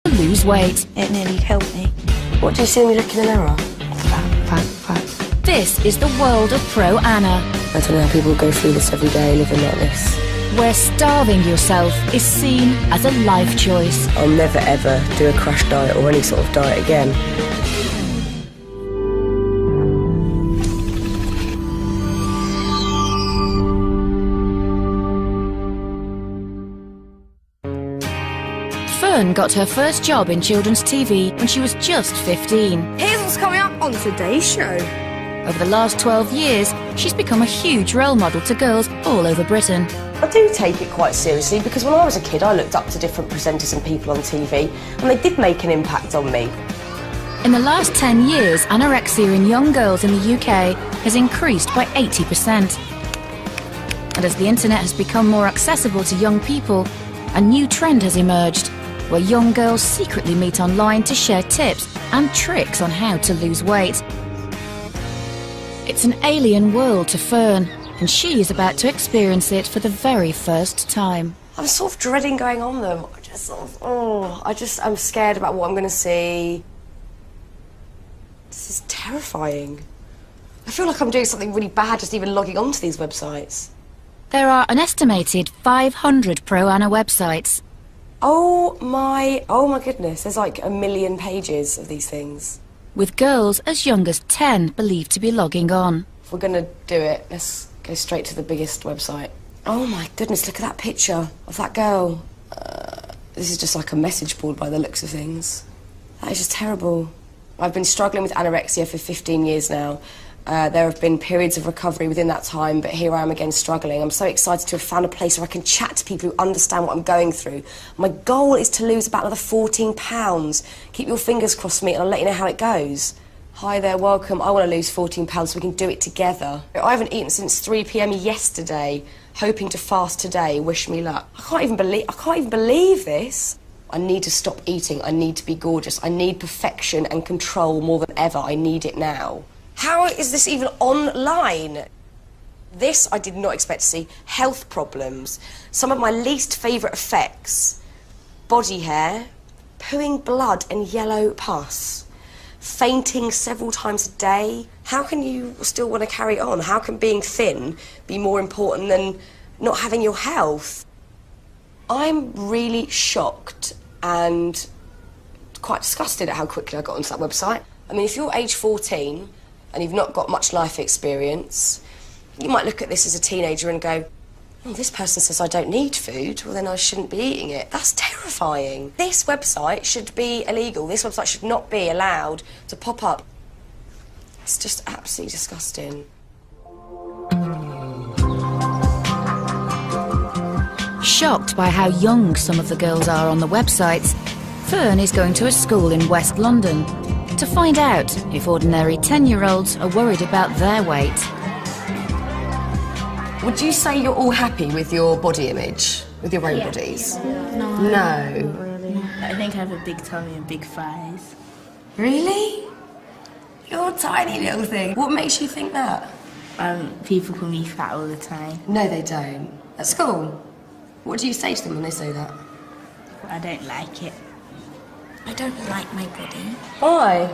lose weight. It nearly killed me. What do you see when you look in the mirror? Fat. This is the world of Pro Anna, I don't know how people go through this every day, living like this. where starving yourself is seen as a life choice. I'll never ever do a crash diet or any sort of diet again. Fern got her first job in children's TV when she was just 15. Here's what's coming up on today's show. Over the last 12 years, she's become a huge role model to girls all over Britain. I do take it quite seriously because when I was a kid I looked up to different presenters and people on TV and they did make an impact on me. In the last 10 years, anorexia in young girls in the UK has increased by 80%. And as the internet has become more accessible to young people, a new trend has emerged, where young girls secretly meet online to share tips and tricks on how to lose weight. It's an alien world to Fern, and she is about to experience it for the very first time. I'm sort of dreading going on them. I'm scared about what I'm going to see. This is terrifying. I feel like I'm doing something really bad just even logging onto these websites. There are an estimated 500 Pro Anna websites. Oh my goodness, there's like 1 million pages of these things. With girls as young as 10 believed to be logging on. If we're gonna do it, let's go straight to the biggest website. Oh my goodness, look at that picture of that girl. This is just like a message board by the looks of things. That is just terrible. I've been struggling with anorexia for 15 years now. There have been periods of recovery within that time, but here I am again struggling. I'm so excited to have found a place where I can chat to people who understand what I'm going through. My goal is to lose about another 14 pounds. Keep your fingers crossed for me and I'll let you know how it goes. Hi there, welcome. I want to lose 14 pounds so we can do it together. I haven't eaten since 3 p.m. yesterday, hoping to fast today. Wish me luck. I can't even believe this. I need to stop eating. I need to be gorgeous. I need perfection and control more than ever. I need it now. How is this even online? This I did not expect to see. Health problems. Some of my least favourite effects. Body hair, pooing blood and yellow pus, fainting several times a day. How can you still want to carry on? How can being thin be more important than not having your health? I'm really shocked and quite disgusted at how quickly I got onto that website. I mean, if you're age 14 and you've not got much life experience, you might look at this as a teenager and go, oh, this person says I don't need food, well then I shouldn't be eating it. That's terrifying. This website should be illegal. This website should not be allowed to pop up. It's just absolutely disgusting. Shocked by how young some of the girls are on the websites, Fern is going to a school in West London to find out if ordinary 10-year-olds are worried about their weight. Would you say you're all happy with your body image, with your own bodies? No. Really? I think I have a big tummy and big thighs. Really? You're a tiny little thing. What makes you think that? People call me fat all the time. No, they don't. At school? What do you say to them when they say that? I don't like it. I don't like my body Why?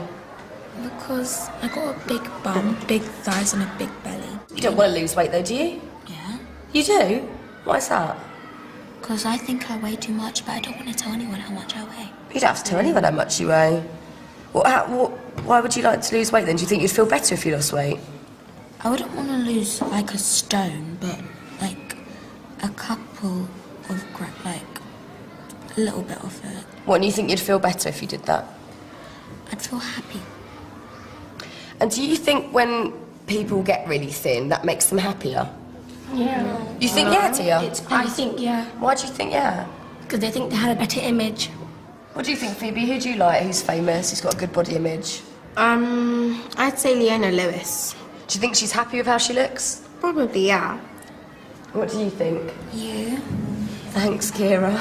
because I got a big bum, big thighs and a big belly. You don't want to lose weight though, do you? Yeah, You do? Why's that? because I think I weigh too much, but I don't want to tell anyone how much I weigh. You don't have to tell anyone how much you weigh. Why would you like to lose weight then? Do you think you'd feel better if you lost weight? I wouldn't want to lose like a stone, but like a couple of a little bit of it. What, and you think you'd feel better if you did that? I'd feel happy. And do you think when people get really thin, that makes them happier? Yeah. You think yeah, Tia? I think yeah, Why do you think yeah? because they think they had a better image. What do you think, Phoebe? Who do you like who's famous, who's got a good body image? I'd say Leona Lewis. Do you think she's happy with how she looks? Probably, yeah. What do you think? You? Thanks, Kira.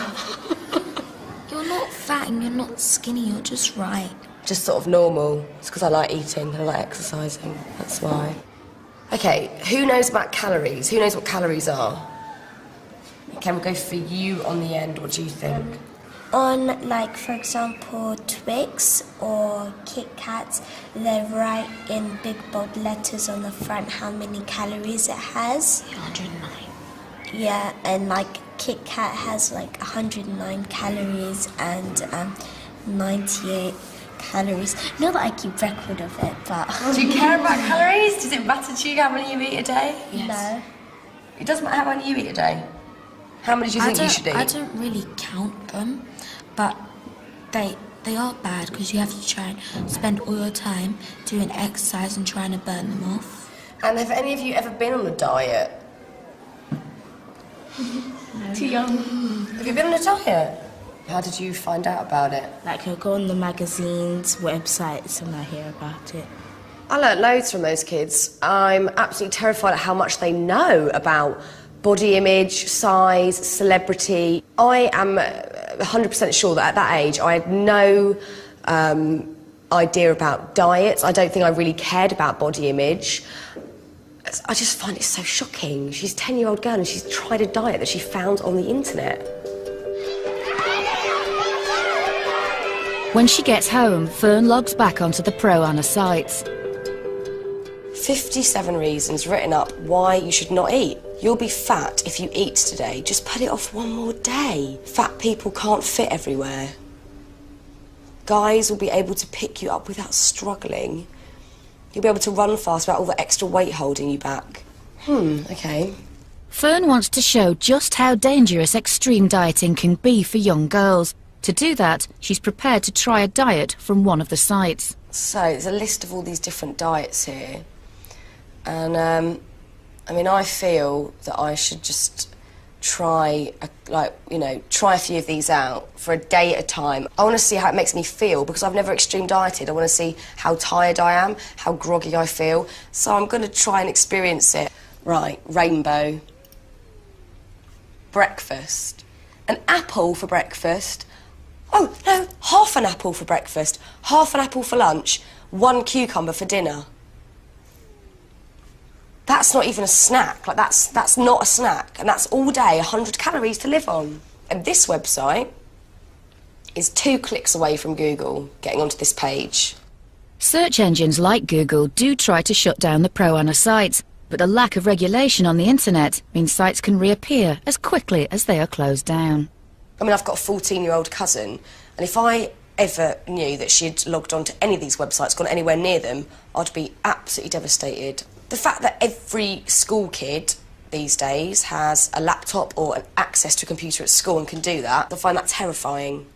You're not fat and you're not skinny, you're just right. Just sort of normal. It's because I like eating and I like exercising. That's why. Okay, who knows about calories? Who knows what calories are? Okay, we'll go for you on the end. What do you think? On, like, for example, Twix or Kit Kats, they write in big bold letters on the front how many calories it has. 109. Yeah, and like Kit Kat has like 109 calories and 98 calories. Not that I keep record of it, but... Do you care about calories? Does it matter to you how many you eat a day? Yes. No. It doesn't matter how many you eat a day? How many do you think you should eat? I don't really count them, but they are bad because you have to try and spend all your time doing exercise and trying to burn them off. And have any of you ever been on a diet? No. Too young. Have you been on a diet? How did you find out about it? Like, I go on the magazines, websites, and I hear about it. I learnt loads from those kids. I'm absolutely terrified at how much they know about body image, size, celebrity. I am 100% sure that at that age I had no idea about diets. I don't think I really cared about body image. I just find it so shocking. She's a 10-year-old girl and she's tried a diet that she found on the internet. When she gets home, Fern logs back onto the Pro Anna site. 57 reasons written up why you should not eat. You'll be fat if you eat today. Just put it off one more day. Fat people can't fit everywhere. Guys will be able to pick you up without struggling. You'll be able to run fast without all the extra weight holding you back. Okay. Fern wants to show just how dangerous extreme dieting can be for young girls. To do that, she's prepared to try a diet from one of the sites. So, there's a list of all these different diets here. And, I mean, I feel that I should just try, try a few of these out for a day at a time. I want to see how it makes me feel, because I've never extreme dieted. I want to see how tired I am, how groggy I feel. So I'm going to try and experience it. Right, rainbow. Breakfast. An apple for breakfast. Oh, no, half an apple for breakfast, half an apple for lunch, 1 cucumber for dinner. That's not even a snack. Like, that's not a snack. And that's all day, 100 calories to live on. And this website is 2 clicks away from Google getting onto this page. Search engines like Google do try to shut down the Pro Anna sites, but the lack of regulation on the internet means sites can reappear as quickly as they are closed down. I mean, I've got a 14-year-old cousin, and if I ever knew that she'd logged on to any of these websites, gone anywhere near them, I'd be absolutely devastated. The fact that every school kid these days has a laptop or an access to a computer at school and can do that, I find that terrifying.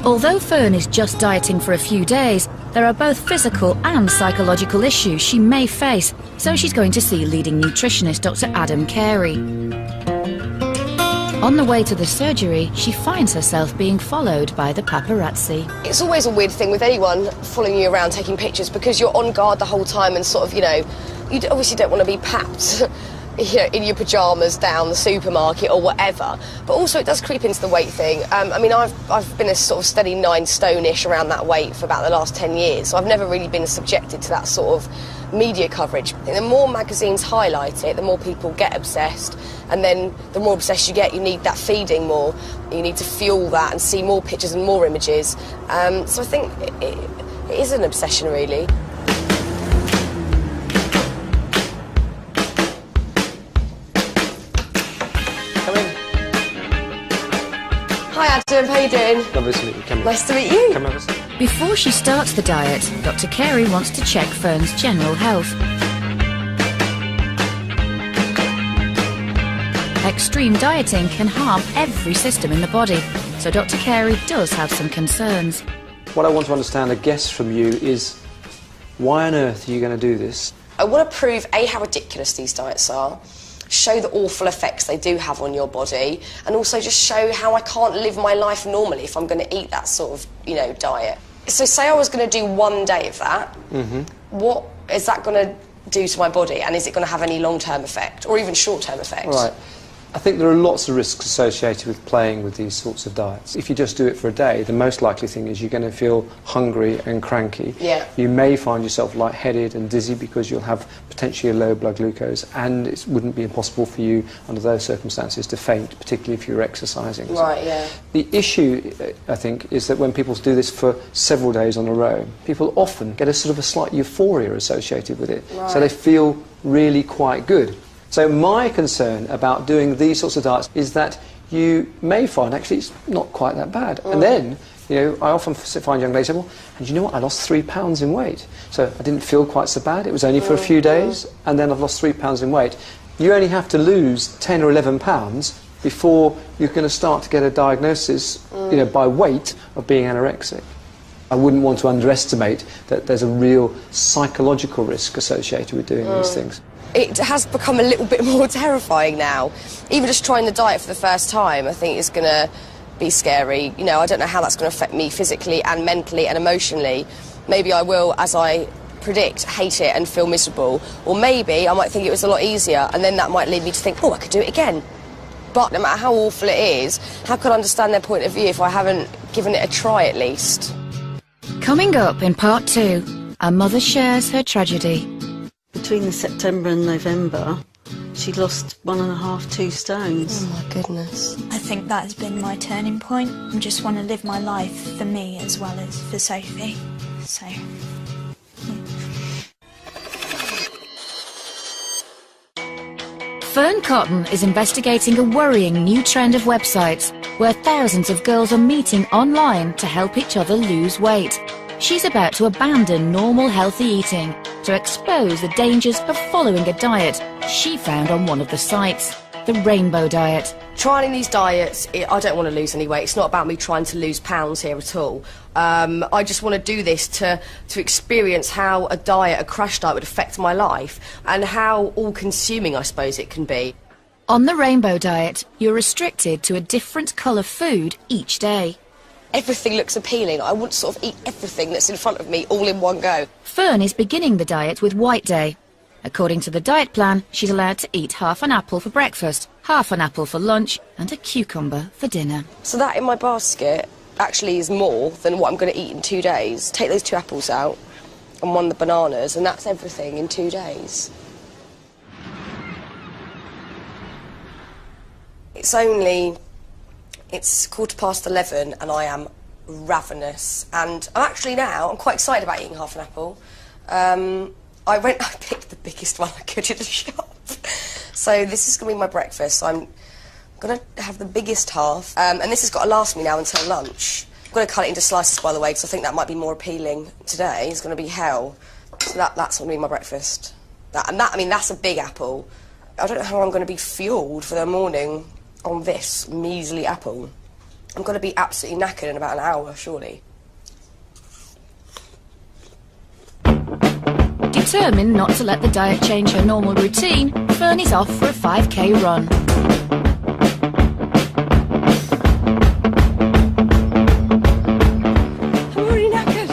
Although Fern is just dieting for a few days, there are both physical and psychological issues she may face, so she's going to see leading nutritionist Dr. Adam Carey. On the way to the surgery, she finds herself being followed by the paparazzi. It's always a weird thing with anyone following you around taking pictures, because you're on guard the whole time and sort of, you obviously don't want to be papped in your pyjamas down the supermarket or whatever. But also it does creep into the weight thing. I mean, I've been a sort of steady 9 stone-ish around that weight for about the last 10 years, so I've never really been subjected to that sort of media coverage. The more magazines highlight it, the more people get obsessed, and then the more obsessed you get, you need that feeding more. You need to fuel that and see more pictures and more images. So I think it is an obsession, really. Come in. Hi Adam, how you doing? Lovely to meet you. Come in. Nice to meet you. Come have a seat. Before she starts the diet, Dr. Carey wants to check Fern's general health. Extreme dieting can harm every system in the body, so Dr. Carey does have some concerns. What I want to understand, I guess, from you is why on earth are you going to do this? I want to prove, A, how ridiculous these diets are, show the awful effects they do have on your body, and also just show how I can't live my life normally if I'm going to eat that sort of, diet. So say I was going to do 1 day of that, what is that going to do to my body, and is it going to have any long-term effect, or even short-term effect? Right. I think there are lots of risks associated with playing with these sorts of diets. If you just do it for a day, the most likely thing is you're going to feel hungry and cranky. Yeah. You may find yourself lightheaded and dizzy because you'll have potentially a low blood glucose, and it wouldn't be impossible for you under those circumstances to faint, particularly if you're exercising. Right, yeah. The issue, I think, is that when people do this for several days on a row, people often get a sort of a slight euphoria associated with it. Right. So they feel really quite good. So my concern about doing these sorts of diets is that you may find actually it's not quite that bad. And then, you know, I often find young ladies say, well, and you know what, I lost 3 pounds in weight. So I didn't feel quite so bad. It was only for a few days, and then I've lost 3 pounds in weight. You only have to lose 10 or 11 pounds before you're going to start to get a diagnosis, you know, by weight of being anorexic. I wouldn't want to underestimate that there's a real psychological risk associated with doing these things. It has become a little bit more terrifying now. Even just trying the diet for the first time, I think is going to be scary. You know, I don't know how that's going to affect me physically and mentally and emotionally. Maybe I will, as I predict, hate it and feel miserable. Or maybe I might think it was a lot easier, and then that might lead me to think, oh, I could do it again. But no matter how awful it is, how could I understand their point of view if I haven't given it a try at least? Coming up in part 2, a mother shares her tragedy. Between the September and November, she lost 1.5, 2 stones. Oh my goodness. I think that has been my turning point. I just want to live my life for me as well as for Sophie. So, Fern Cotton is investigating a worrying new trend of websites where thousands of girls are meeting online to help each other lose weight. She's about to abandon normal healthy eating to expose the dangers of following a diet she found on one of the sites, the Rainbow Diet. Trying these diets, I don't want to lose any weight. It's not about me trying to lose pounds here at all. I just want to do this to experience how a diet, a crash diet, would affect my life and how all-consuming, I suppose, it can be. On the Rainbow Diet, you're restricted to a different colour food each day. Everything looks appealing. I want to sort of eat everything that's in front of me all in one go. Fern is beginning the diet with White Day. According to the diet plan, she's allowed to eat half an apple for breakfast, half an apple for lunch, and a cucumber for dinner. So that in my basket actually is more than what I'm going to eat in 2 days. Take those 2 apples out and 1 of the bananas, and that's everything in 2 days. It's 11:15 and I am ravenous. And I'm quite excited about eating half an apple. I picked the biggest one I could in the shop. So this is going to be my breakfast. I'm going to have the biggest half. And this has got to last me now until lunch. I'm going to cut it into slices, by the way, because I think that might be more appealing today. It's going to be hell. So that's going to be my breakfast. That's a big apple. I don't know how I'm going to be fueled for the morning on this measly apple. I'm going to be absolutely knackered in about an hour, surely. Determined not to let the diet change her normal routine, Fern is off for a 5k run. I'm already knackered.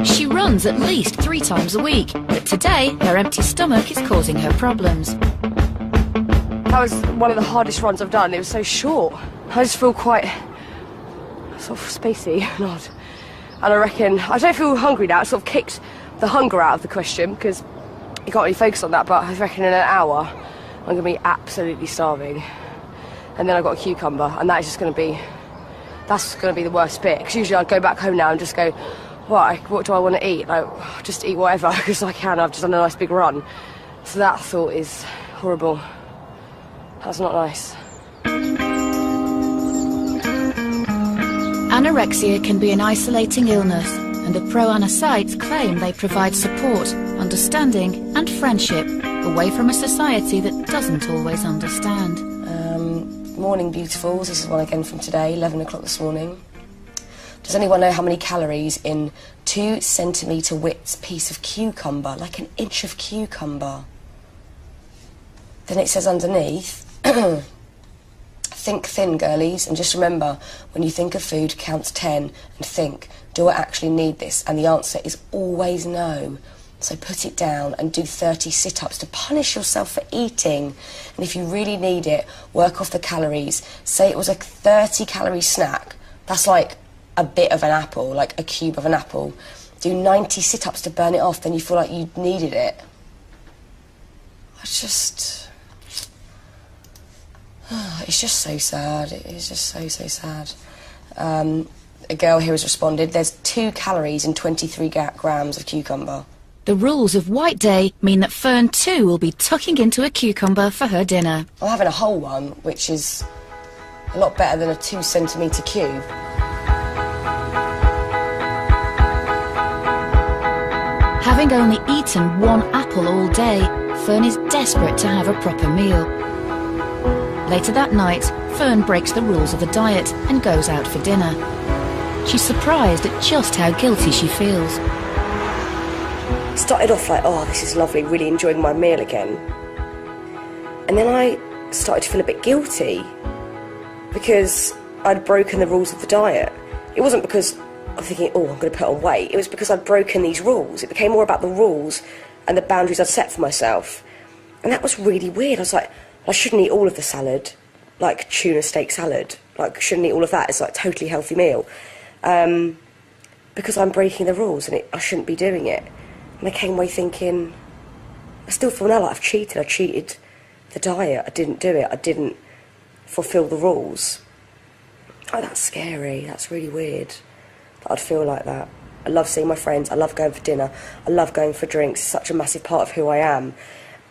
She runs at least 3 times a week, but today her empty stomach is causing her problems. That was one of the hardest runs I've done. It was so short. I just feel quite sort of spacey and odd. And I reckon, I don't feel hungry now. It sort of kicked the hunger out of the question because you can't really focus on that, but I reckon in an hour I'm going to be absolutely starving. And then I've got a cucumber, and that's going to be the worst bit. Because usually I'd go back home now and just go, what do I want to eat? Like, just eat whatever because I can. I've just done a nice big run. So that thought is horrible. That's not nice. Anorexia can be an isolating illness, and the pro-Ana sites claim they provide support, understanding and friendship away from a society that doesn't always understand. Morning beautifuls, this is one again from today, 11 o'clock this morning. Does anyone know how many calories in 2 centimetre width piece of cucumber, like an inch of cucumber? Then it says underneath, think thin, girlies, and just remember, when you think of food, count to 10 and think, do I actually need this? And the answer is always no. So put it down and do 30 sit-ups to punish yourself for eating. And if you really need it, work off the calories. Say it was a 30-calorie snack. That's like a bit of an apple, like a cube of an apple. Do 90 sit-ups to burn it off, then you feel like you needed it. It's just so sad. It is just so sad. A girl here has responded, there's 2 calories in 23 grams of cucumber. The rules of White Day mean that Fern too will be tucking into a cucumber for her dinner. I'm having a whole one, which is a lot better than a 2-centimetre cube. Having only eaten 1 apple all day, Fern is desperate to have a proper meal. Later that night, Fern breaks the rules of the diet and goes out for dinner. She's surprised at just how guilty she feels. Started off like, oh, this is lovely, really enjoying my meal again. And then I started to feel a bit guilty because I'd broken the rules of the diet. It wasn't because I'm thinking, oh, I'm going to put on weight. It was because I'd broken these rules. It became more about the rules and the boundaries I'd set for myself. And that was really weird. I was like, I shouldn't eat all of the salad, like tuna steak salad. Like, I shouldn't eat all of that. It's like a totally healthy meal. Because I'm breaking the rules and I shouldn't be doing it. And I came away thinking, I still feel now like I've cheated. I cheated the diet. I didn't do it. I didn't fulfil the rules. Oh, that's scary. That's really weird that I'd feel like that. I love seeing my friends. I love going for dinner. I love going for drinks. It's such a massive part of who I am.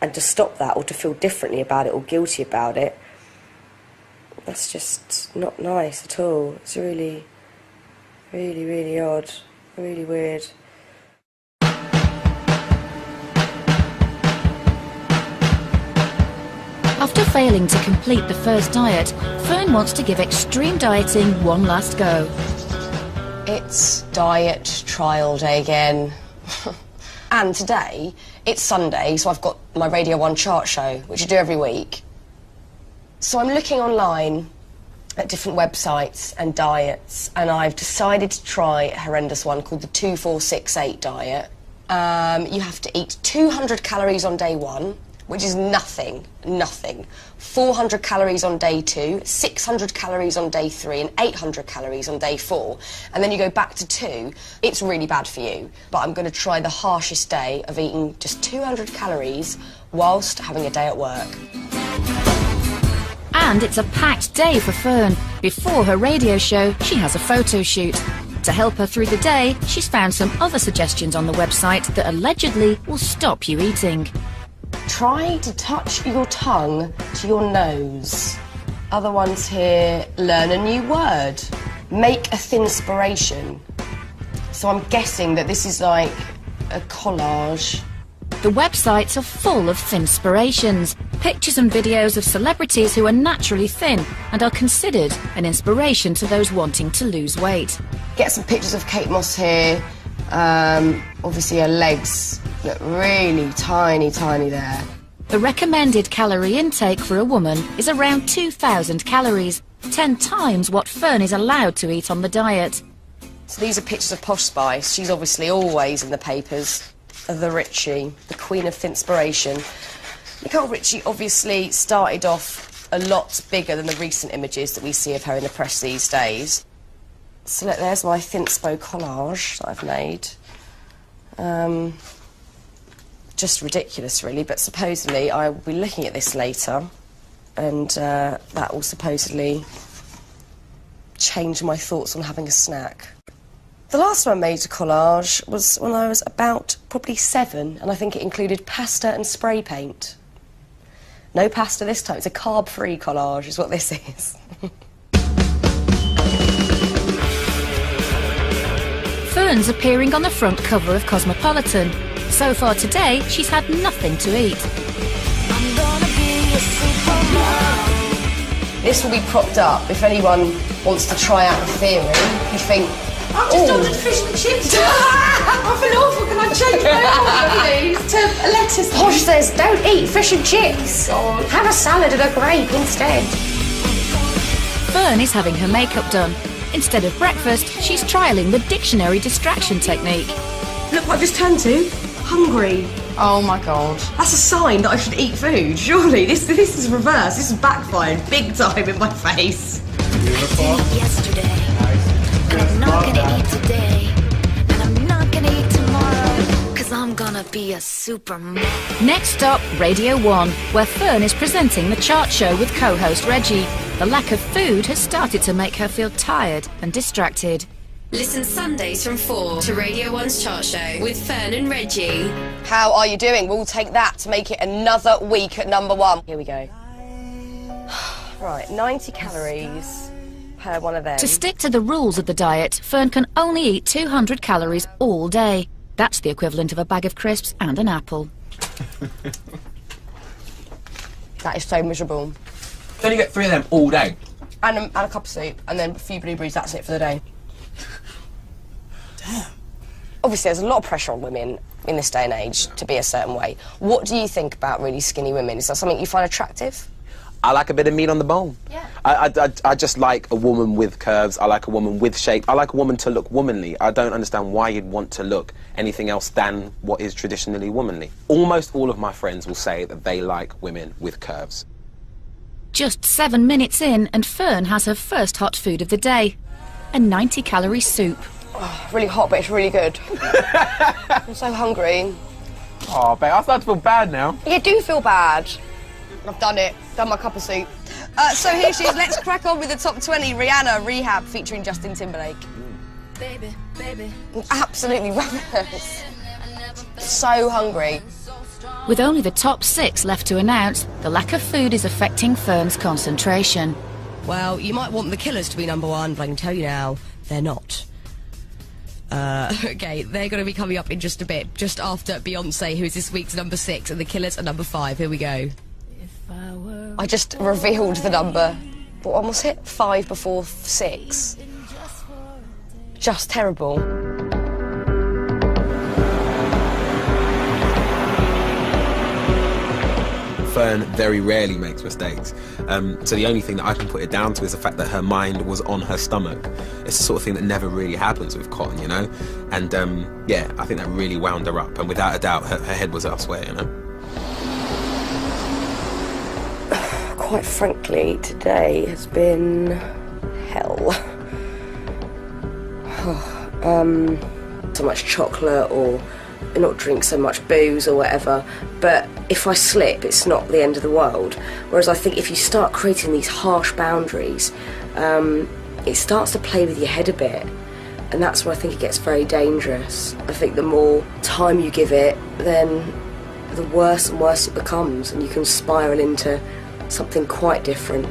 And to stop that or to feel differently about it or guilty about it, that's just not nice at all. It's really, really, really odd. Really weird. After failing to complete the first diet, Fern wants to give extreme dieting one last go. It's diet trial day again. And today, it's Sunday, so I've got my Radio 1 chart show, which I do every week. So I'm looking online at different websites and diets, and I've decided to try a horrendous one called the 2468 diet. You have to eat 200 calories on day 1, which is nothing. 400 calories on day 2, 600 calories on day 3, and 800 calories on day 4. And then you go back to 2. It's really bad for you. But I'm going to try the harshest day of eating just 200 calories whilst having a day at work. And it's a packed day for Fern. Before her radio show, she has a photo shoot. To help her through the day, she's found some other suggestions on the website that allegedly will stop you eating. Try to touch your tongue to your nose. Other ones here, learn a new word. Make a thinspiration. So I'm guessing that this is like a collage. The websites are full of thinspirations, pictures and videos of celebrities who are naturally thin and are considered an inspiration to those wanting to lose weight. Get some pictures of Kate Moss here. Obviously her legs look really tiny there. The recommended calorie intake for a woman is around 2,000 calories, 10 times what Fern is allowed to eat on the diet. So these are pictures of Posh Spice. She's obviously always in the papers. The Ritchie, the queen of thinspiration. Nicole Ritchie obviously started off a lot bigger than the recent images that we see of her in the press these days. So look, there's my thinspo collage that I've made. Just ridiculous, really, but supposedly I will be looking at this later, and that will supposedly change my thoughts on having a snack. The last time I made a collage was when I was about probably 7, and I think it included pasta and spray paint. No pasta this time, it's a carb-free collage is what this is. Fern's appearing on the front cover of Cosmopolitan. So far today, she's had nothing to eat. This will be propped up if anyone wants to try out the theory. You think, I've just ordered fish and chips. I've been awful. Can I change my order, please? To a lettuce. Posh says, don't eat fish and chips. God. Have a salad and a grape instead. Fern is having her makeup done. Instead of breakfast, she's trialling the dictionary distraction technique. Look what I've just turned to. hungry. Oh my god. That's a sign that I should eat food, surely. This is reverse. This is backfired big time in my face. Yesterday, and I'm not gonna eat today, and I'm not gonna eat tomorrow, 'cause I'm gonna be a supermom. Next stop, Radio 1, where Fern is presenting the chart show with co-host Reggie. The lack of food has started to make her feel tired and distracted. Listen Sundays from 4 to Radio 1's chart show with Fern and Reggie. How are you doing? We'll take that to make it another week at #1. Here we go. Right, 90 calories per one of them. To stick to the rules of the diet, Fern can only eat 200 calories all day. That's the equivalent of a bag of crisps and an apple. That is so miserable. So you get 3 of them all day? And a cup of soup, and then a few blueberries, that's it for the day. Damn. Obviously, there's a lot of pressure on women in this day and age to be a certain way. What do you think about really skinny women? Is that something you find attractive? I like a bit of meat on the bone. Yeah. I just like a woman with curves. I like a woman with shape. I like a woman to look womanly. I don't understand why you'd want to look anything else than what is traditionally womanly. Almost all of my friends will say that they like women with curves. Just 7 minutes in, and Fern has her first hot food of the day, a 90-calorie soup. Oh, really hot, but it's really good. I'm so hungry. Oh, babe, I start to feel bad now. Yeah, I do feel bad. I've done it. Done my cup of soup. So here she is. Let's crack on with the top 20. Rihanna, Rehab, featuring Justin Timberlake. Baby, baby. Absolutely ravenous. So hungry. With only the top 6 left to announce, the lack of food is affecting Fern's concentration. Well, you might want the Killers to be #1, but I can tell you now, they're not. Okay, they're going to be coming up in just a bit, just after Beyonce, who is this week's #6, and the Killers are #5. Here we go. I just revealed the number. What one was it? 5 before 6. Just terrible. Fern very rarely makes mistakes. So the only thing that I can put it down to is the fact that her mind was on her stomach. It's the sort of thing that never really happens with Cotton, you know? And yeah, I think that really wound her up. And without a doubt, her head was elsewhere, you know? Quite frankly, today has been hell. So much chocolate, or not drink so much booze or whatever, but if I slip, it's not the end of the world. Whereas I think if you start creating these harsh boundaries, it starts to play with your head a bit, and that's where I think it gets very dangerous. I think the more time you give it, then the worse and worse it becomes, and you can spiral into something quite different.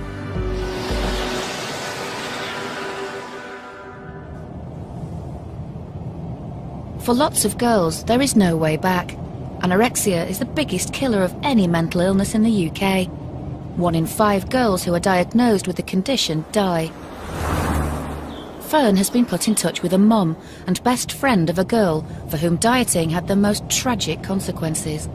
For lots of girls, there is no way back. Anorexia is the biggest killer of any mental illness in the UK. 1 in 5 girls who are diagnosed with the condition die. Fern has been put in touch with a mum and best friend of a girl for whom dieting had the most tragic consequences.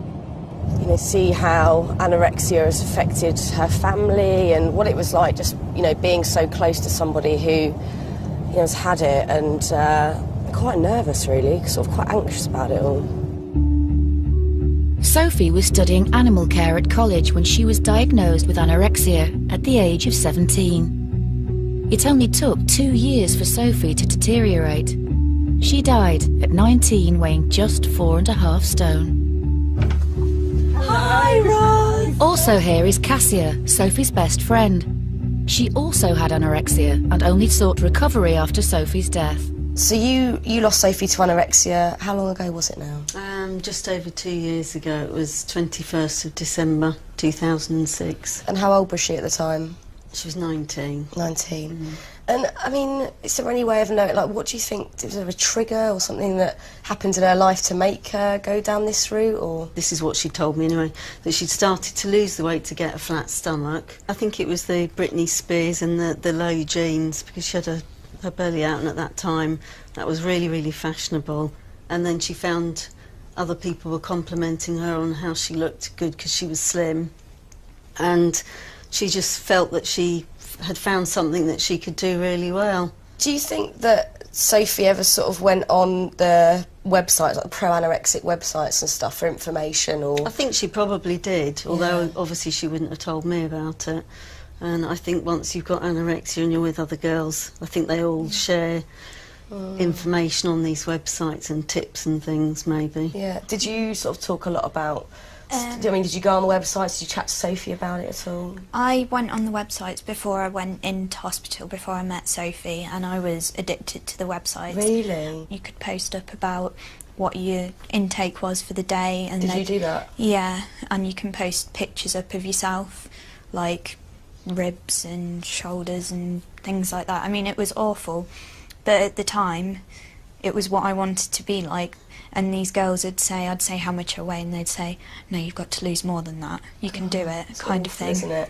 You know, see how anorexia has affected her family and what it was like just, you know, being so close to somebody who, you know, has had it, and quite nervous really, sort of quite anxious about it all. Sophie was studying animal care at college when she was diagnosed with anorexia at the age of 17. It only took 2 years for Sophie to deteriorate. She died at 19, weighing just 4.5 stone. Hi, Ron! Also here is Cassia, Sophie's best friend. She also had anorexia and only sought recovery after Sophie's death. So you lost Sophie to anorexia. How long ago was it now? Just over 2 years ago. It was 21st of December 2006. And how old was she at the time? She was 19. 19. And, I mean, is there any way of knowing, like, what do you think, was there a trigger or something that happened in her life to make her go down this route, or...? This is what she told me anyway, that she'd started to lose the weight to get a flat stomach. I think it was the Britney Spears and the low jeans, because she had her belly out, and at that time that was really, really fashionable. And then she found other people were complimenting her on how she looked good because she was slim. And she just felt that she had found something that she could do really well. Do you think that Sophie ever sort of went on the websites, like the pro-anorexic websites and stuff, for information, or...? I think she probably did, although obviously she wouldn't have told me about it. And I think once you've got anorexia and you're with other girls, I think they all share information on these websites and tips and things, maybe. Yeah. Did you sort of talk a lot about... I mean, did you go on the websites? Did you chat to Sophie about it at all? I went on the websites before I went into hospital, before I met Sophie, and I was addicted to the websites. Really? You could post up about what your intake was for the day. And Did you do that? Yeah, and you can post pictures up of yourself, like ribs and shoulders and things like that. I mean, it was awful, but at the time, it was what I wanted to be like. And these girls would say, I'd say how much I weigh, and they'd say, no, you've got to lose more than that. You can do it, kind of thing. Isn't it?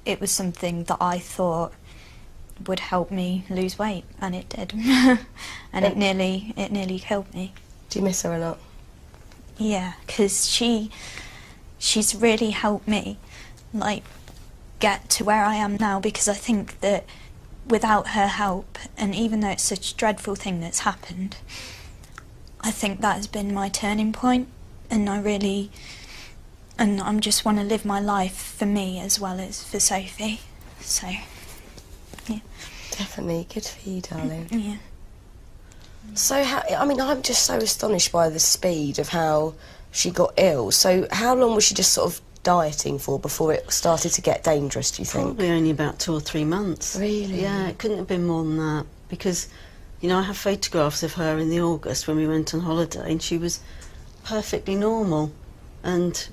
It was something that I thought would help me lose weight, and it did. And it nearly killed me. Do you miss her a lot? Yeah, because she's really helped me, like, get to where I am now, because I think that without her help, and even though it's such a dreadful thing that's happened, I think that has been my turning point, and I just want to live my life for me as well as for Sophie. So, yeah. Definitely. Good for you, darling. Yeah. So, I mean, I'm just so astonished by the speed of how she got ill. So, how long was she just sort of dieting for before it started to get dangerous, do you think? Probably only about 2 or 3 months. Really? Yeah, it couldn't have been more than that, because... You know, I have photographs of her in the August when we went on holiday, and she was perfectly normal. And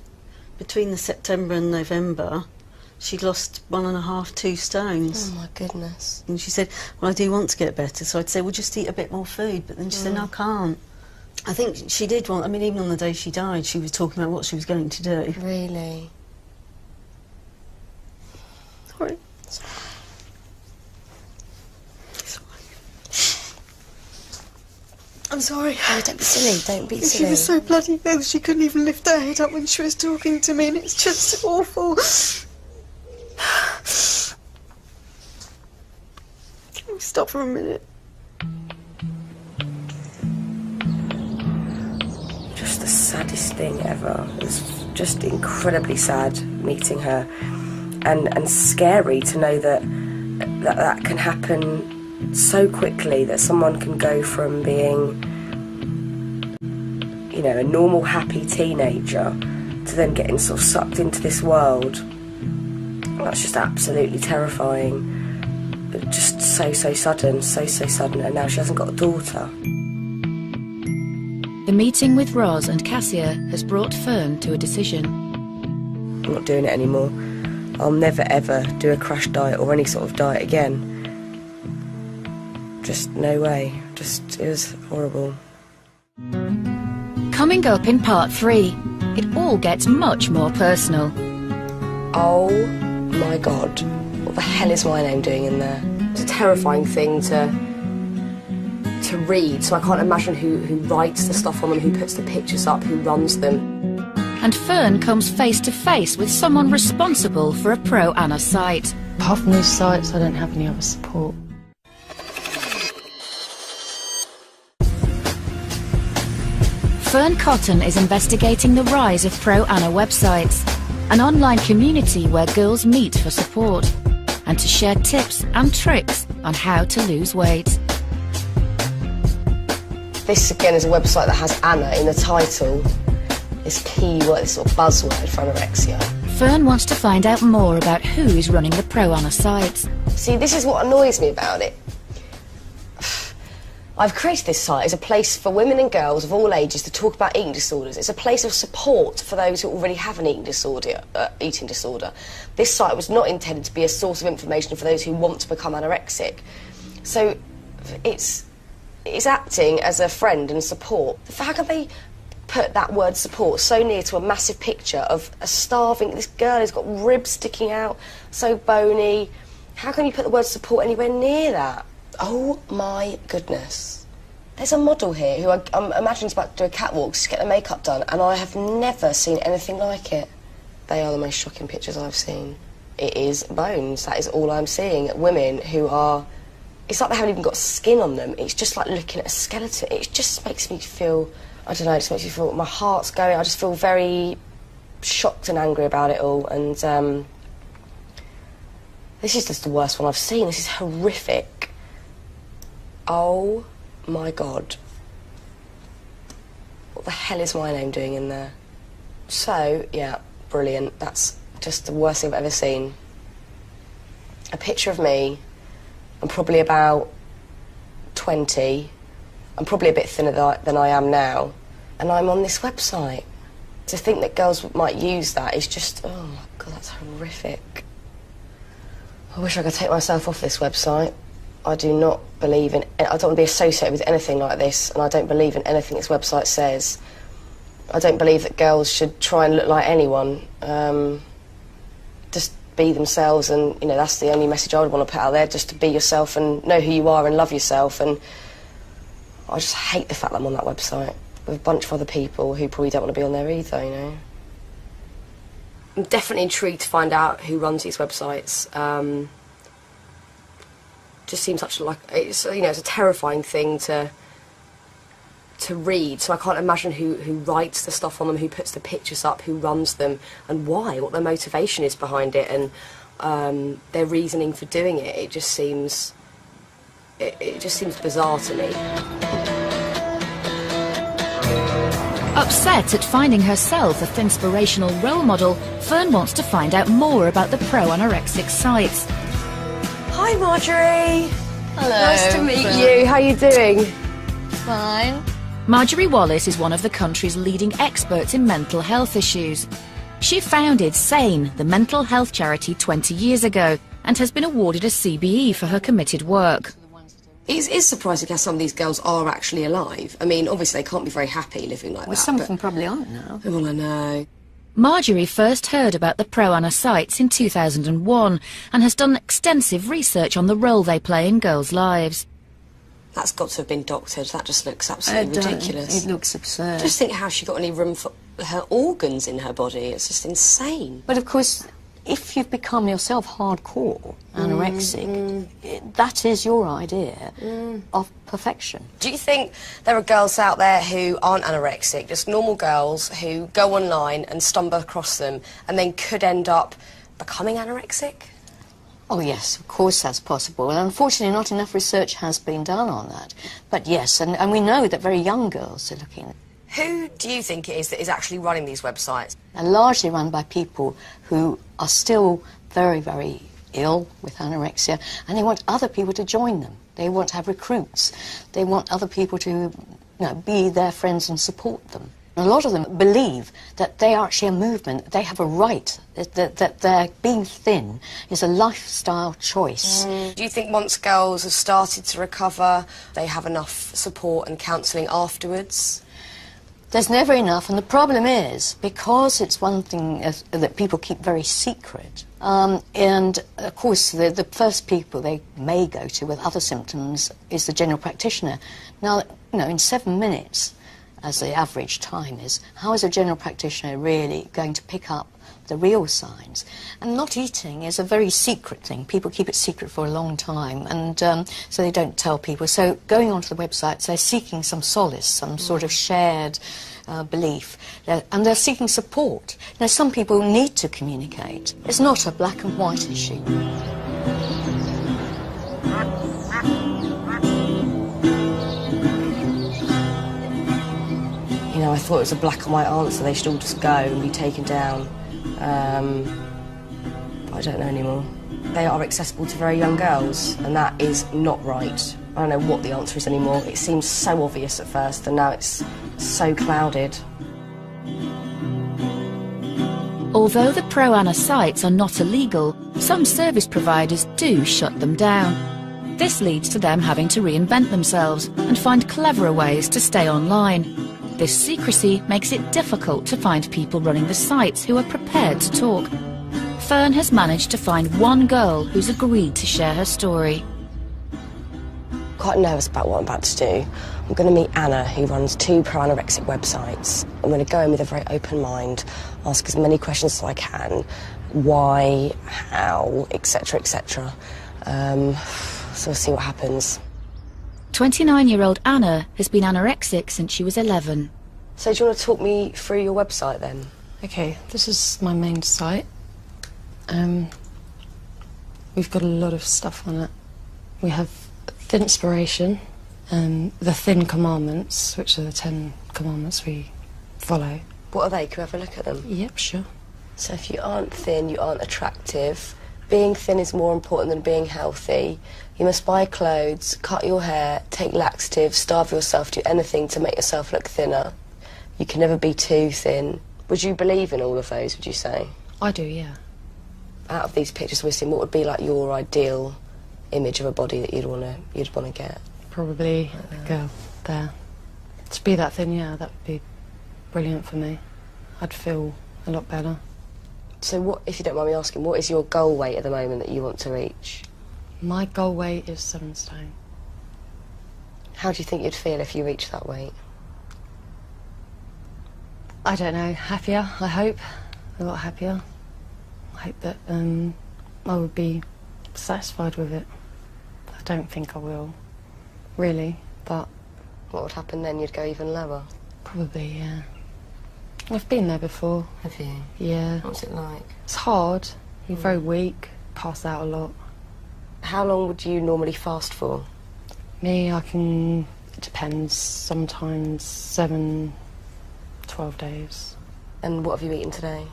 between the September and November, she'd lost 1.5, 2 stones. Oh, my goodness. And she said, well, I do want to get better. So I'd say, well, just eat a bit more food. But then she said, no, I can't. I think she did want... I mean, even on the day she died, she was talking about what she was going to do. Really? Sorry. I'm sorry. Oh, don't be silly. Don't be silly. She was so bloody ill, she couldn't even lift her head up when she was talking to me, and it's just awful. Can we stop for a minute? Just the saddest thing ever. It was just incredibly sad meeting her, and scary to know that can happen so quickly, that someone can go from being, you know, a normal, happy teenager to then getting sort of sucked into this world. That's just absolutely terrifying. But just so sudden, so sudden, and now she hasn't got a daughter. The meeting with Roz and Cassia has brought Fern to a decision. I'm not doing it anymore. I'll never ever do a crash diet or any sort of diet again. Just no way. Just, it was horrible. Coming up in part 3, it all gets much more personal. Oh my God. What the hell is my name doing in there? It's a terrifying thing to read, so I can't imagine who writes the stuff on them, who puts the pictures up, who runs them. And Fern comes face to face with someone responsible for a pro-Ana site. Apart from these sites, I don't have any other support. Fern Cotton is investigating the rise of pro-Ana websites, an online community where girls meet for support and to share tips and tricks on how to lose weight. This again is a website that has Ana in the title. This keyword, this sort of buzzword for anorexia. Fern wants to find out more about who is running the pro-Ana sites. See, this is what annoys me about it. I've created this site as a place for women and girls of all ages to talk about eating disorders. It's a place of support for those who already have an eating disorder. This site was not intended to be a source of information for those who want to become anorexic. So it's acting as a friend and support. How can they put that word support so near to a massive picture of a starving... This girl has got ribs sticking out, so bony. How can you put the word support anywhere near that? Oh my goodness. There's a model here who I'm imagining is about to do a catwalk just to get their makeup done, and I have never seen anything like it. They are the most shocking pictures I've seen. It is bones. That is all I'm seeing. Women who are it's like they haven't even got skin on them. It's just like looking at a skeleton. It just makes me feel, I don't know, it just makes me feel, my heart's going. I just feel very shocked and angry about it all. And this is just the worst one I've seen. This is horrific. Oh my God. What the hell is my name doing in there? So, yeah, brilliant. That's just the worst thing I've ever seen. A picture of me. I'm probably about 20. I'm probably a bit thinner than I am now. And I'm on this website. To think that girls might use that is just, oh my God, that's horrific. I wish I could take myself off this website. I do not believe in, I don't want to be associated with anything like this, and I don't believe in anything this website says. I don't believe that girls should try and look like anyone. Just be themselves, and, you know, that's the only message I would want to put out there, just to be yourself and know who you are and love yourself. And I just hate the fact that I'm on that website with a bunch of other people who probably don't want to be on there either, you know. I'm definitely intrigued to find out who runs these websites. Just seems such like, it's, you know, it's a terrifying thing to read, so I can't imagine who writes the stuff on them, who puts the pictures up, who runs them, and why, what their motivation is behind it, and their reasoning for doing it. It just seems bizarre to me. Upset at finding herself a inspirational role model, Fern wants to find out more about the pro-anorexic sites. Hi, Marjorie. Hello. Nice to meet you. How are you doing? Fine. Marjorie Wallace is one of the country's leading experts in mental health issues. She founded SANE, the mental health charity, 20 years ago, and has been awarded a CBE for her committed work. It is surprising how some of these girls are actually alive. I mean, obviously they can't be very happy living like that. Well, some of them probably aren't now. Well, I know. Marjorie first heard about the pro-ana sites in 2001 and has done extensive research on the role they play in girls' lives. That's got to have been doctored. That just looks absolutely ridiculous. It looks absurd. Just think how she got any room for her organs in her body. It's just insane. But of course, if you've become yourself hardcore anorexic, that is your idea of perfection. Do you think there are girls out there who aren't anorexic, just normal girls who go online and stumble across them and then could end up becoming anorexic? Oh yes, of course that's possible. And unfortunately not enough research has been done on that. But yes, and we know that very young girls are looking. Who do you think it is that is actually running these websites? They're largely run by people who are still very, very ill with anorexia, and they want other people to join them. They want to have recruits. They want other people to, you know, be their friends and support them. A lot of them believe that they are actually a movement, they have a right, that their being thin is a lifestyle choice. Do you think once girls have started to recover, they have enough support and counselling afterwards? There's never enough, and the problem is, because it's one thing that people keep very secret, and of course the first people they may go to with other symptoms is the general practitioner. Now, you know, in 7 minutes, as the average time is, how is a general practitioner really going to pick up the real signs? And not eating is a very secret thing. People keep it secret for a long time, and so they don't tell people. So going onto the websites, they're seeking some solace, some sort of shared belief, and they're seeking support. Now, some people need to communicate. It's not a black and white issue. You know, I thought it was a black and white answer. They should all just go and be taken down. But I don't know anymore. They are accessible to very young girls, and that is not right. I don't know what the answer is anymore. It seems so obvious at first, and now it's so clouded. Although the pro-ana sites are not illegal, some service providers do shut them down. This leads to them having to reinvent themselves and find cleverer ways to stay online. This secrecy makes it difficult to find people running the sites who are prepared to talk. Fern has managed to find one girl who's agreed to share her story. Quite nervous about what I'm about to do. I'm going to meet Anna, who runs 2 pro-anorexic websites. I'm going to go in with a very open mind, ask as many questions as I can. Why, how, etc., etc. so we'll see what happens. 29-year-old Anna has been anorexic since she was 11. So do you want to talk me through your website then? Okay, this is my main site. We've got a lot of stuff on it. We have Thin Inspiration, the Thin Commandments, which are the 10 commandments we follow. What are they? Can we have a look at them? Yep, sure. So if you aren't thin, you aren't attractive. Being thin is more important than being healthy. You must buy clothes, cut your hair, take laxatives, starve yourself, do anything to make yourself look thinner. You can never be too thin. Would you believe in all of those, would you say? I do, yeah. Out of these pictures we're seeing, what would be like your ideal image of a body that you'd wanna get? Probably a girl there. To be that thin, yeah, that would be brilliant for me. I'd feel a lot better. So what, if you don't mind me asking, what is your goal weight at the moment that you want to reach? My goal weight is 7 stone. How do you think you'd feel if you reached that weight? I don't know, happier, I hope. A lot happier. I hope that I would be satisfied with it. I don't think I will, really, but... What would happen then? You'd go even lower? Probably, yeah. I've been there before. Have you? Yeah. What's it like? It's hard. You're very weak, pass out a lot. How long would you normally fast for? Me, it depends, sometimes 7, 12 days. And what have you eaten today?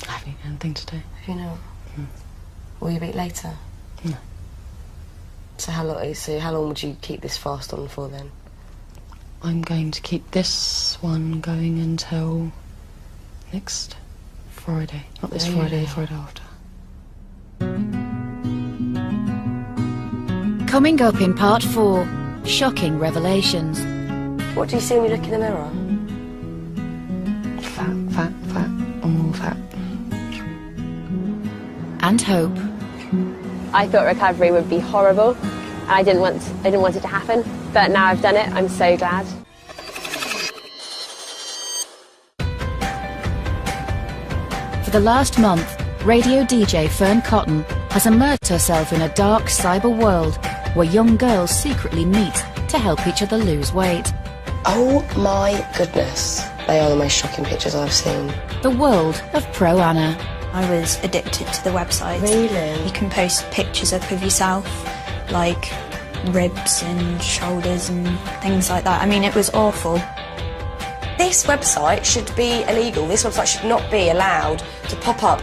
I haven't eaten anything today. Have you not? Mm. Will you eat later? No. So how long would you keep this fast on for then? I'm going to keep this one going until next Friday. Not this Friday, the Friday after. Coming up in part 4, shocking revelations. What do you see when you look in the mirror? Fat, and more fat. And hope. I thought recovery would be horrible. I didn't want it to happen, but now I've done it, I'm so glad. For the last month, radio DJ Fern Cotton has immersed herself in a dark cyber world where young girls secretly meet to help each other lose weight. Oh my goodness. They are the most shocking pictures I've seen. The world of Pro Anna. I was addicted to the website. Really? You can post pictures up of yourself, like ribs and shoulders and things like that. I mean, it was awful. This website should be illegal. This website should not be allowed to pop up.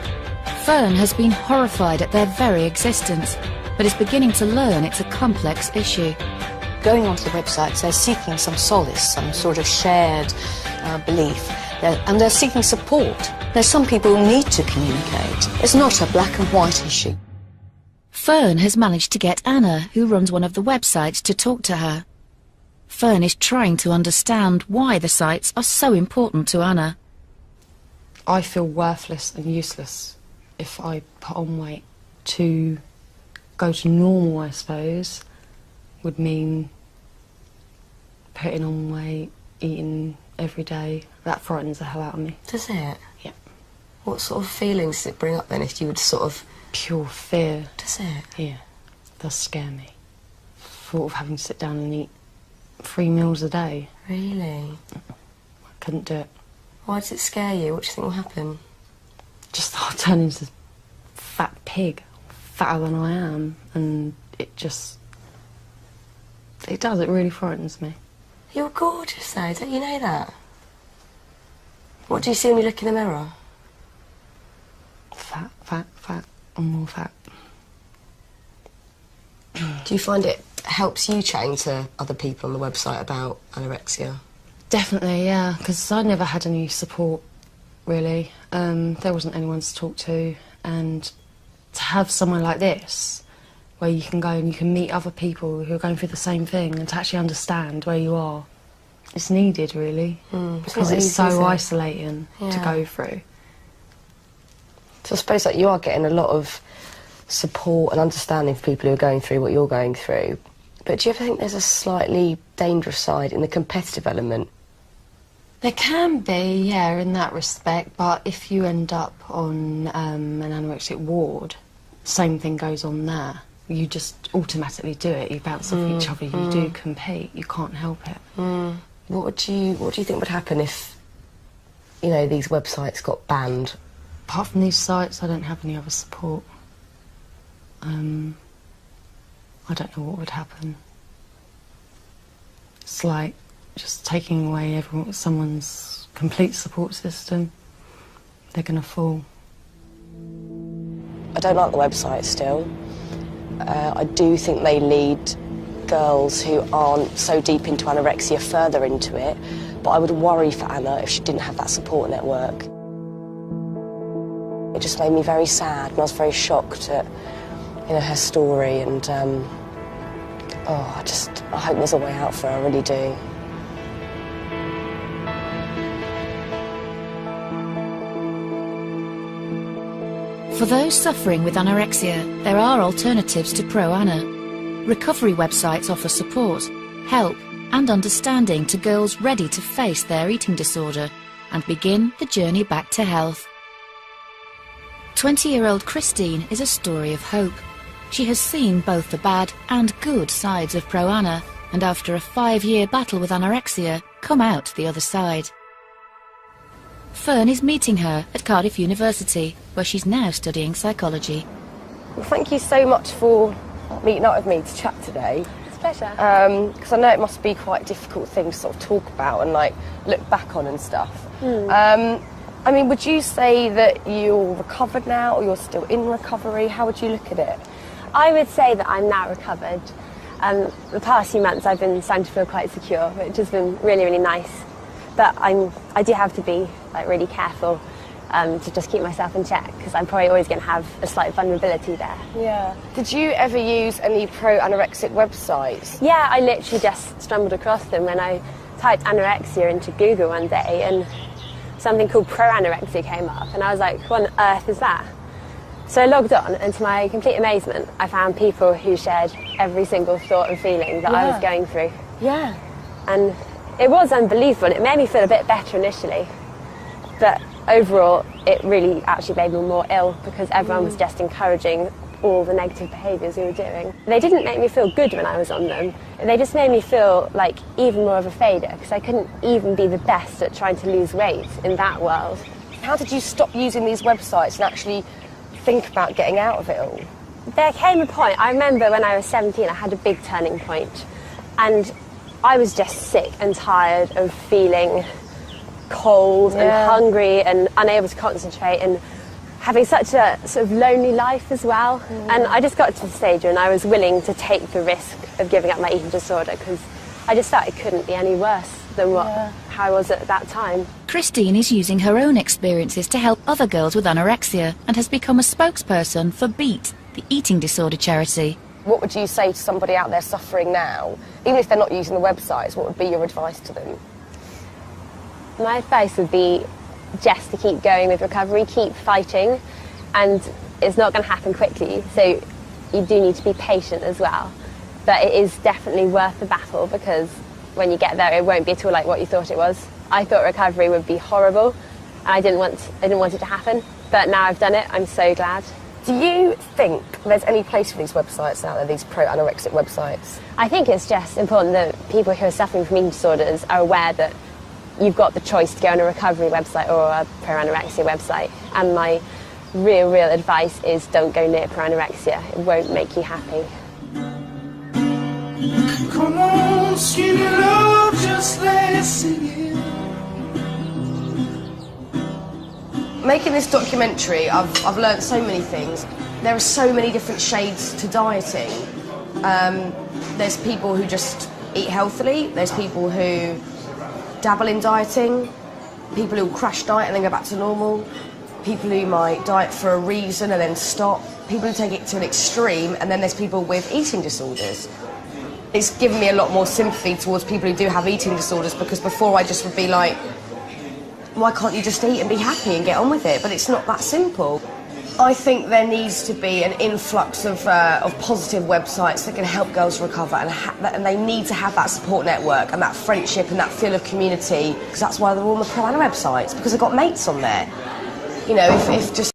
Fern has been horrified at their very existence, but is beginning to learn it's a complex issue. Going onto the websites, they're seeking some solace, some sort of shared belief, and they're seeking support. There's some people who need to communicate. It's not a black and white issue. Fern has managed to get Anna, who runs one of the websites, to talk to her. Fern is trying to understand why the sites are so important to Anna. I feel worthless and useless if I put on weight. To go to normal, I suppose, would mean putting on weight, eating every day. That frightens the hell out of me. Does it? Yeah. What sort of feelings does it bring up then if you would sort of... Pure fear. Does it? Yeah. Does scare me. Thought of having to sit down and eat 3 meals a day. Really? I couldn't do it. Why does it scare you? What do you think will happen? Just I'll turn into this fat pig, fatter than I am, and it does, it really frightens me. You're gorgeous though, don't you know that? What do you see when you look in the mirror? Fat, and more fat. Do you find it helps you chatting to other people on the website about anorexia? Definitely, yeah, because I never had any support, really. There wasn't anyone to talk to, and to have somewhere like this, where you can go and you can meet other people who are going through the same thing, and to actually understand where you are, it's needed, really, because it's so isolating to go through. So I suppose that you are getting a lot of support and understanding for people who are going through what you're going through. But do you ever think there's a slightly dangerous side in the competitive element? There can be, yeah, in that respect, but if you end up on an anorexic ward, same thing goes on there. you just automatically do it. You bounce off each other. You do compete. You can't help it. What do you think would happen if, you know, these websites got banned? Apart from these sites, I don't have any other support. I don't know what would happen. It's like just taking away someone's complete support system. They're going to fall. I don't like the website still. I do think they lead girls who aren't so deep into anorexia further into it, but I would worry for Anna if she didn't have that support network. It just made me very sad, and I was very shocked at, you know, her story, and I hope there's a way out for her, I really do. For those suffering with anorexia, there are alternatives to Pro Anna. Recovery websites offer support, help and understanding to girls ready to face their eating disorder and begin the journey back to health. 20-year-old Christine is a story of hope. She has seen both the bad and good sides of Pro Anna, and after a 5-year battle with anorexia, come out the other side. Fern is meeting her at Cardiff University, where she's now studying psychology. Well, thank you so much for meeting up with me to chat today. It's a pleasure. Because I know it must be quite a difficult thing to sort of talk about and like look back on and stuff. I mean, would you say that you're recovered now, or you're still in recovery? How would you look at it? I would say that I'm now recovered. The past few months I've been starting to feel quite secure, which has been really, really nice. But I do have to be like really careful to just keep myself in check, because I'm probably always going to have a slight vulnerability there. Yeah. Did you ever use any pro-anorexic websites? Yeah, I literally just stumbled across them when I typed anorexia into Google one day, and something called pro-anorexia came up, and I was like, what on earth is that? So I logged on, and to my complete amazement, I found people who shared every single thought and feeling that I was going through. Yeah. And it was unbelievable. It made me feel a bit better initially, but overall it really actually made me more ill, because everyone was just encouraging all the negative behaviours we were doing. They didn't make me feel good when I was on them. They just made me feel like even more of a failure, because I couldn't even be the best at trying to lose weight in that world. How did you stop using these websites and actually think about getting out of it all? There came a point, I remember when I was 17, I had a big turning point, and I was just sick and tired of feeling cold and hungry and unable to concentrate and having such a sort of lonely life as well. And I just got to the stage when I was willing to take the risk of giving up my eating disorder, because I just thought it couldn't be any worse than how I was at that time. Christine is using her own experiences to help other girls with anorexia and has become a spokesperson for BEAT, the eating disorder charity. What would you say to somebody out there suffering now, even if they're not using the websites? What would be your advice to them? My advice would be just to keep going with recovery, keep fighting, and it's not going to happen quickly, so you do need to be patient as well. But it is definitely worth the battle, because when you get there it won't be at all like what you thought it was. I thought recovery would be horrible, and I didn't want it to happen, but now I've done it, I'm so glad. Do you think there's any place for these websites out there, these pro-anorexic websites? I think it's just important that people who are suffering from eating disorders are aware that you've got the choice to go on a recovery website or a pro-anorexia website. And my real advice is don't go near pro-anorexia. It won't make you happy. Come on, skinny love, just let's sing it. Making this documentary, I've learned so many things. There are so many different shades to dieting. There's people who just eat healthily. There's people who dabble in dieting. People who crash diet and then go back to normal. People who might diet for a reason and then stop. People who take it to an extreme, and then there's people with eating disorders. It's given me a lot more sympathy towards people who do have eating disorders, because before I just would be like, why can't you just eat and be happy and get on with it? But it's not that simple. I think there needs to be an influx of positive websites that can help girls recover, and they need to have that support network and that friendship and that feel of community, because that's why they're all on the Pro Anna websites, because they've got mates on there. You know, if just